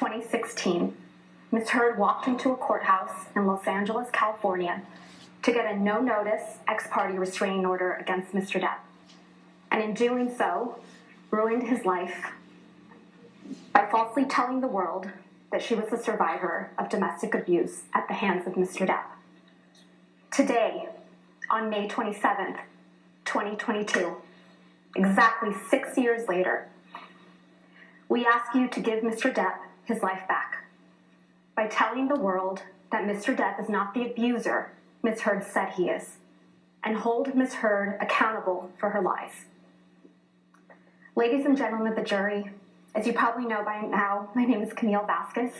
2016, Ms. Heard walked into a courthouse in Los Angeles, California, to get a no-notice ex parte restraining order against Mr. Depp, and in doing so, ruined his life by falsely telling the world that she was a survivor of domestic abuse at the hands of Mr. Depp. Today, on May 27th, 2022, exactly 6 years later, we ask you to give Mr. Depp his life back by telling the world that Mr. Depp is not the abuser Ms. Heard said he is, and hold Ms. Heard accountable for her lies. Ladies and gentlemen of the jury, as you probably know by now, my name is Camille Vasquez.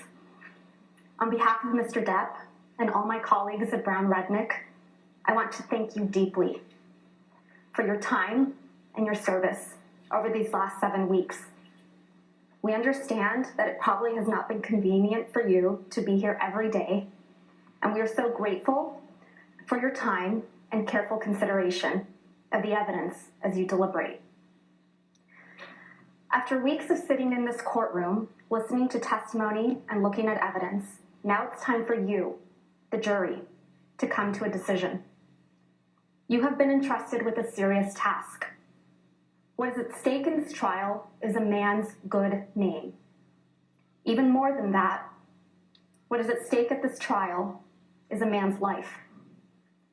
On behalf of Mr. Depp and all my colleagues at Brown Rednick, I want to thank you deeply for your time and your service over these last 7 weeks. We understand that it probably has not been convenient for you to be here every day, and we are so grateful for your time and careful consideration of the evidence as you deliberate. After weeks of sitting in this courtroom, listening to testimony and looking at evidence, now it's time for you, the jury, to come to a decision. You have been entrusted with a serious task. What is at stake in this trial is a man's good name. Even more than that, what is at stake at this trial is a man's life.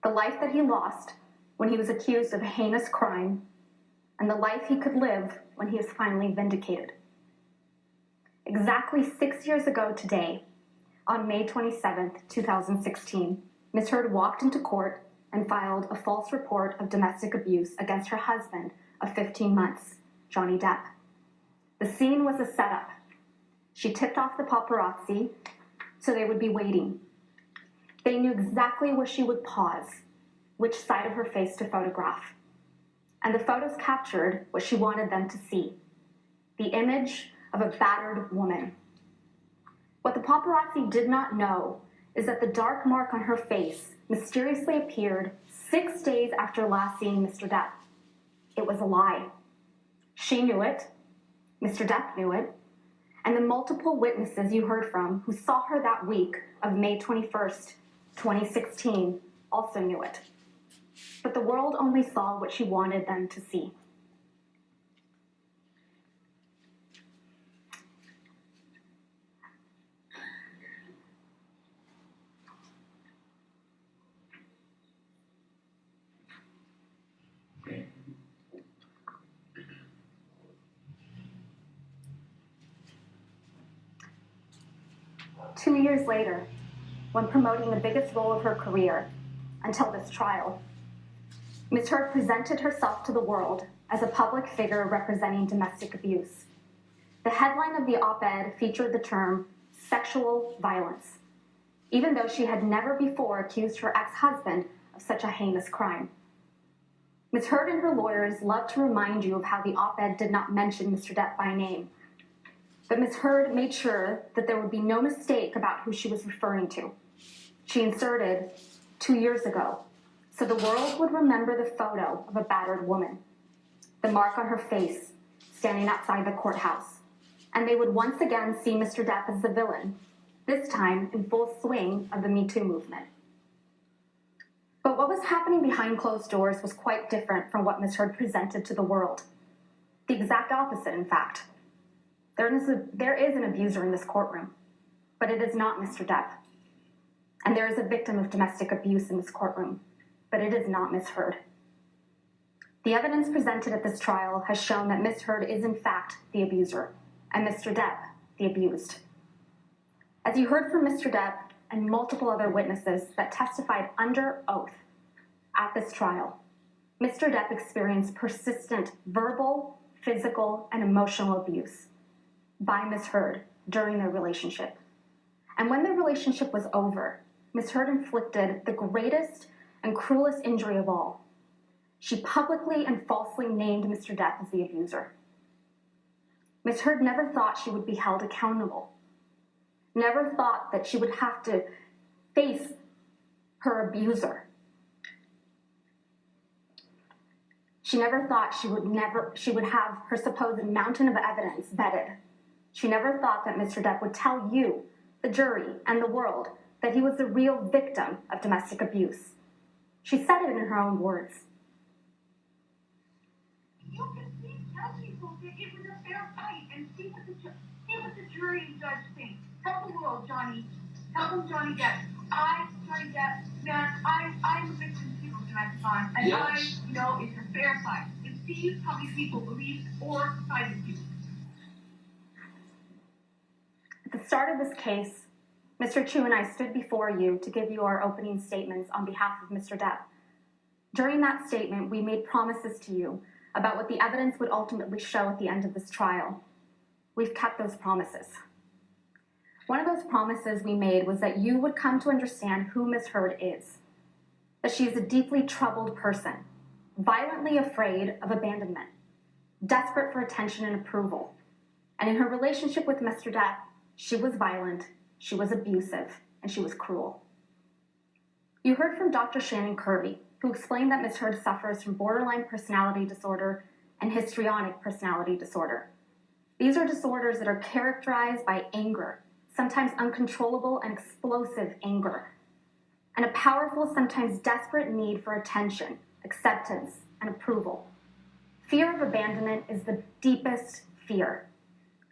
The life that he lost when he was accused of a heinous crime, and the life he could live when he is finally vindicated. Exactly 6 years ago today, on May 27th, 2016, Ms. Heard walked into court and filed a false report of domestic abuse against her husband of 15 months, Johnny Depp. The scene was a setup. She tipped off the paparazzi so they would be waiting. They knew exactly where she would pause, which side of her face to photograph. And the photos captured what she wanted them to see, the image of a battered woman. What the paparazzi did not know is that the dark mark on her face mysteriously appeared 6 days after last seeing Mr. Depp. It was a lie. She knew it, Mr. Depp knew it, and the multiple witnesses you heard from who saw her that week of May 21st, 2016, also knew it. But the world only saw what she wanted them to see. Two years later, when promoting the biggest role of her career until this trial, Ms. Heard presented herself to the world as a public figure representing domestic abuse. The headline of the op-ed featured the term sexual violence, even though she had never before accused her ex-husband of such a heinous crime. Ms. Heard and her lawyers love to remind you of how the op-ed did not mention Mr. Depp by name, but Ms. Heard made sure that there would be no mistake about who she was referring to. She inserted 2 years ago, so the world would remember the photo of a battered woman, the mark on her face, standing outside the courthouse, and they would once again see Mr. Depp as the villain, this time in full swing of the Me Too movement. But what was happening behind closed doors was quite different from what Ms. Heard presented to the world. The exact opposite, in fact. There is an abuser in this courtroom, but it is not Mr. Depp. And there is a victim of domestic abuse in this courtroom, but it is not Ms. Heard. The evidence presented at this trial has shown that Ms. Heard is in fact the abuser, and Mr. Depp the abused. As you heard from Mr. Depp and multiple other witnesses that testified under oath at this trial, Mr. Depp experienced persistent verbal, physical, and emotional abuse by Ms. Heard during their relationship. And when their relationship was over, Ms. Heard inflicted the greatest and cruelest injury of all. She publicly and falsely named Mr. Depp as the abuser. Ms. Heard never thought she would be held accountable, never thought that she would have to face her abuser. She never thought she would have her supposed mountain of evidence vetted She never thought that Mr. Depp would tell you, the jury, and the world that he was the real victim of domestic abuse. She said it in her own words. You can please tell people that it was a fair fight and see what the jury and judge think. Tell the world, Johnny. Tell them Johnny Depp. Johnny Depp, man, I'm a victim too, and I'm fine. And yes. I know it's a fair fight. And see how many people believe or sided you. At the start of this case, Mr. Chu and I stood before you to give you our opening statements on behalf of Mr. Depp. During that statement, we made promises to you about what the evidence would ultimately show at the end of this trial. We've kept those promises. One of those promises we made was that you would come to understand who Ms. Heard is, that she is a deeply troubled person, violently afraid of abandonment, desperate for attention and approval. And in her relationship with Mr. Depp, she was violent, she was abusive, and she was cruel. You heard from Dr. Shannon Kirby, who explained that Ms. Heard suffers from borderline personality disorder and histrionic personality disorder. These are disorders that are characterized by anger, sometimes uncontrollable and explosive anger, and a powerful, sometimes desperate need for attention, acceptance, and approval. Fear of abandonment is the deepest fear.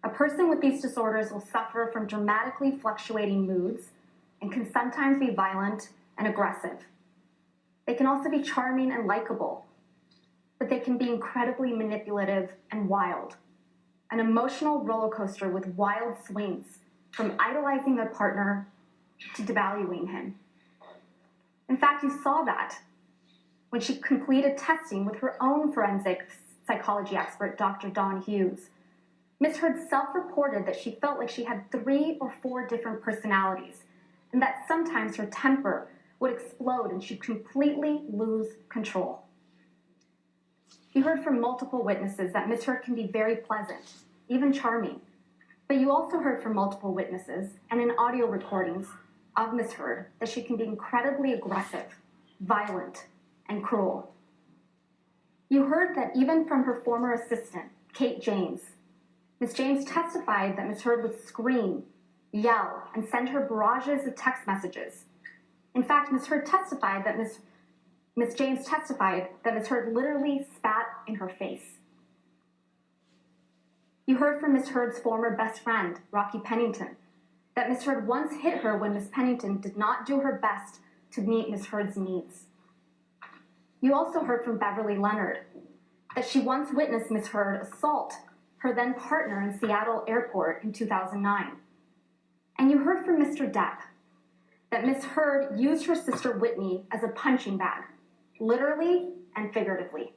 A person with these disorders will suffer from dramatically fluctuating moods and can sometimes be violent and aggressive. They can also be charming and likable, but they can be incredibly manipulative and wild. An emotional roller coaster with wild swings, from idolizing their partner to devaluing him. In fact, you saw that when she completed testing with her own forensic psychology expert, Dr. Dawn Hughes. Ms. Heard self-reported that she felt like she had 3 or 4 different personalities, and that sometimes her temper would explode and she'd completely lose control. You heard from multiple witnesses that Ms. Heard can be very pleasant, even charming. But you also heard from multiple witnesses and in audio recordings of Ms. Heard that she can be incredibly aggressive, violent, and cruel. You heard that even from her former assistant, Kate James, Ms. James testified that Ms. Heard would scream, yell, and send her barrages of text messages. In fact, Ms. Heard testified that Ms. James testified that Ms. Heard literally spat in her face. You heard from Ms. Heard's former best friend, Rocky Pennington, that Ms. Heard once hit her when Ms. Pennington did not do her best to meet Ms. Heard's needs. You also heard from Beverly Leonard that she once witnessed Ms. Heard assault her then partner in Seattle Airport in 2009. And you heard from Mr. Depp that Ms. Heard used her sister Whitney as a punching bag, literally and figuratively.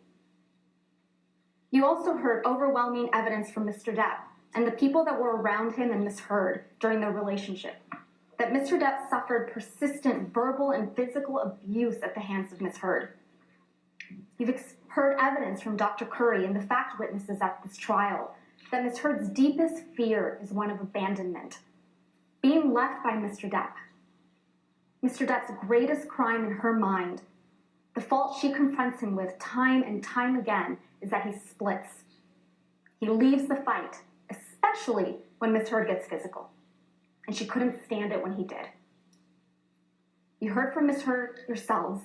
You also heard overwhelming evidence from Mr. Depp and the people that were around him and Ms. Heard during their relationship, that Mr. Depp suffered persistent verbal and physical abuse at the hands of Ms. Heard. You've heard evidence from Dr. Curry and the fact witnesses at this trial that Ms. Heard's deepest fear is one of abandonment, being left by Mr. Depp. Mr. Depp's greatest crime in her mind, the fault she confronts him with time and time again, is that he splits. He leaves the fight, especially when Ms. Heard gets physical, and she couldn't stand it when he did. You heard from Ms. Heard yourselves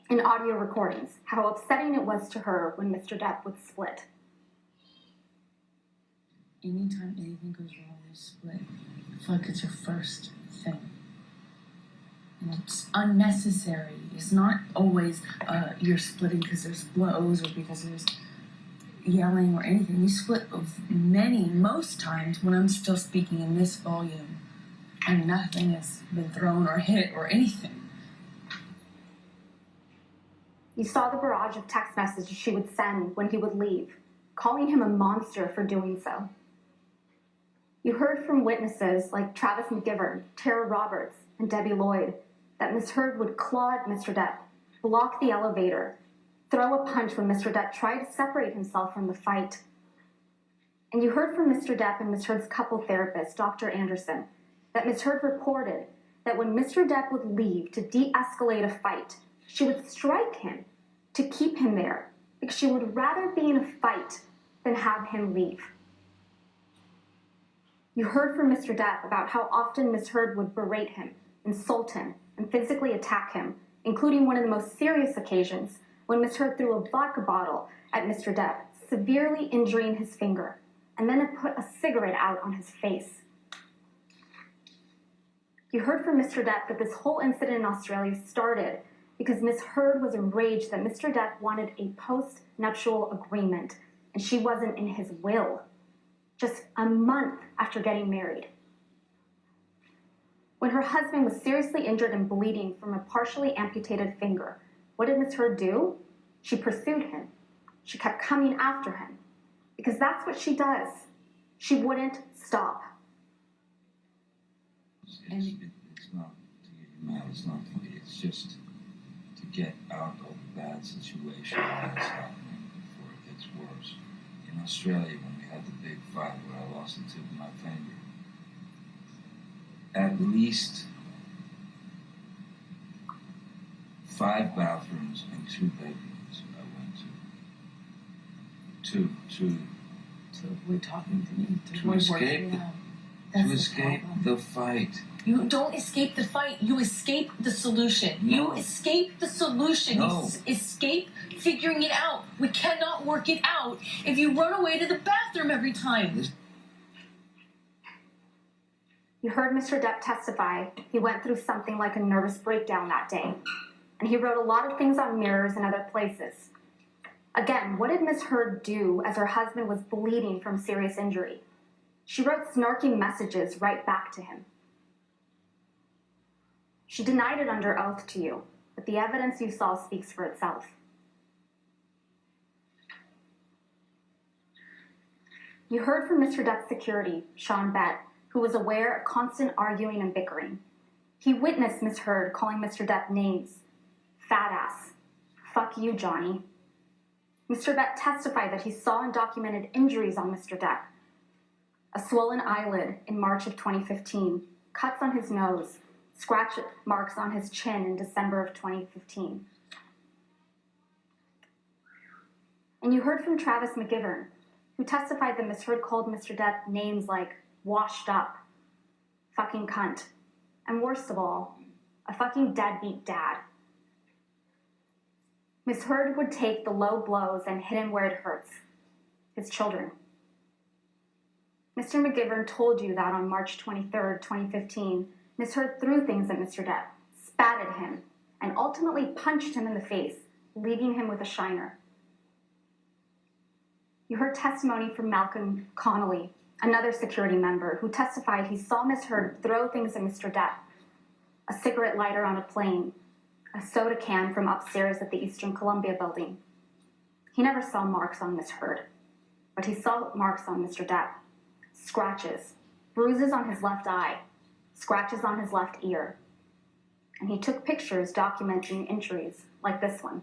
in audio recordings how upsetting it was to her when Mr. Depp would split. Anytime anything goes wrong with a split, I feel like it's your first thing. And it's unnecessary. It's not always you're splitting because there's blows or because there's yelling or anything. You split of most times when I'm still speaking in this volume and nothing has been thrown or hit or anything. You saw the barrage of text messages she would send when he would leave, calling him a monster for doing so. You heard from witnesses like Travis McGivern, Tara Roberts, and Debbie Lloyd that Ms. Heard would claw at Mr. Depp, block the elevator, throw a punch when Mr. Depp tried to separate himself from the fight. And you heard from Mr. Depp and Ms. Heard's couple therapist, Dr. Anderson, that Ms. Heard reported that when Mr. Depp would leave to de-escalate a fight, she would strike him to keep him there because she would rather be in a fight than have him leave. You heard from Mr. Depp about how often Ms. Heard would berate him, insult him, and physically attack him, including one of the most serious occasions when Ms. Heard threw a vodka bottle at Mr. Depp, severely injuring his finger, and then put a cigarette out on his face. You heard from Mr. Depp that this whole incident in Australia started because Ms. Heard was enraged that Mr. Depp wanted a post-nuptial agreement, and she wasn't in his will, just a month after getting married. When her husband was seriously injured and bleeding from a partially amputated finger, what did Ms. Heard do? She pursued him. She kept coming after him, because that's what she does. She wouldn't stop. It's not to get you mad, it's not to get, it's just to get out of a bad situation that's happening before it gets worse. In Australia, when we had the big fight where I lost the tip of my finger, at least 5 bathrooms and 2 bedrooms I went to. To avoid talking to me. To escape the fight. You don't escape the fight. You escape the solution. No. You escape the solution. No. You escape figuring it out. We cannot work it out if you run away to the bathroom every time. You heard Mr. Depp testify he went through something like a nervous breakdown that day, and he wrote a lot of things on mirrors and other places. Again, what did Ms. Heard do as her husband was bleeding from serious injury? She wrote snarky messages right back to him. She denied it under oath to you, but the evidence you saw speaks for itself. You heard from Mr. Depp's security, Sean Bett, who was aware of constant arguing and bickering. He witnessed Ms. Heard calling Mr. Depp names. Fat ass. Fuck you, Johnny. Mr. Bett testified that he saw and documented injuries on Mr. Depp. A swollen eyelid in March of 2015, cuts on his nose, scratch marks on his chin in December of 2015. And you heard from Travis McGivern, who testified that Ms. Heard called Mr. Depp names like washed up, fucking cunt, and worst of all, a fucking deadbeat dad. Ms. Heard would take the low blows and hit him where it hurts, his children. Mr. McGivern told you that on March 23rd, 2015, Ms. Heard threw things at Mr. Depp, spat at him, and ultimately punched him in the face, leaving him with a shiner. You heard testimony from Malcolm Connolly, another security member, who testified he saw Ms. Heard throw things at Mr. Depp, a cigarette lighter on a plane, a soda can from upstairs at the Eastern Columbia building. He never saw marks on Ms. Heard, but he saw marks on Mr. Depp. Scratches, bruises on his left eye, scratches on his left ear. And he took pictures documenting injuries like this one.